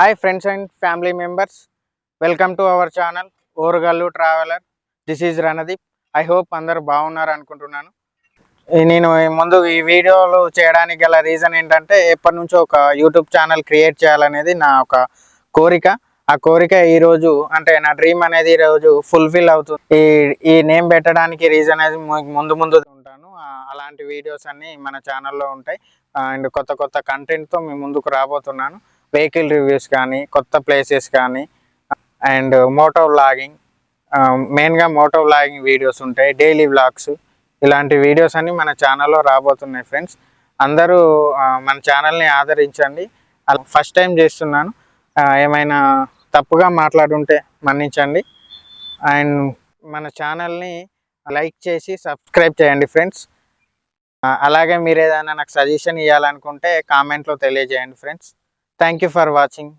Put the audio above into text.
Hi friends and family members, welcome to our channel Orugallu Traveler. This is Ranadip. I hope అందరూ బాగున్నారు అనుకుంటున్నాను. నేను ముందు ఈ వీడియోలు చేయడానికి గల రీజన్ ఏంటంటే ఎప్పటి నుంచో ఒక యూట్యూబ్ ఛానల్ క్రియేట్ చేయాలనేది నా ఒక కోరిక. ఆ కోరిక ఈరోజు అంటే నా డ్రీమ్ అనేది ఈరోజు ఫుల్ఫిల్ అవుతుంది. ఈ నేమ్ పెట్టడానికి రీజన్ అనేది ముందు ముందు ఉంటాను. అలాంటి వీడియోస్ అన్నీ మన ఛానల్లో ఉంటాయి. అండ్ కొత్త కొత్త కంటెంట్తో మీ ముందుకు రాబోతున్నాను. వెహికల్ రివ్యూస్ కానీ, కొత్త ప్లేసెస్ కానీ, అండ్ మోటో వ్లాగింగ్, మెయిన్గా మోటో వ్లాగింగ్ వీడియోస్ ఉంటాయి, డైలీ వ్లాగ్స్, ఇలాంటి వీడియోస్ అన్నీ మన ఛానల్లో రాబోతున్నాయి ఫ్రెండ్స్. అందరూ మన ఛానల్ని ఆదరించండి. ఫస్ట్ టైం చేస్తున్నాను, ఏమైనా తప్పుగా మాట్లాడుంటే మన్నించండి. అండ్ మన ఛానల్ని లైక్ చేసి సబ్స్క్రైబ్ చేయండి ఫ్రెండ్స్. అలాగే మీరు ఏదైనా నాకు సజెషన్ ఇవ్వాలనుకుంటే కామెంట్లో తెలియజేయండి friends. Thank you for watching.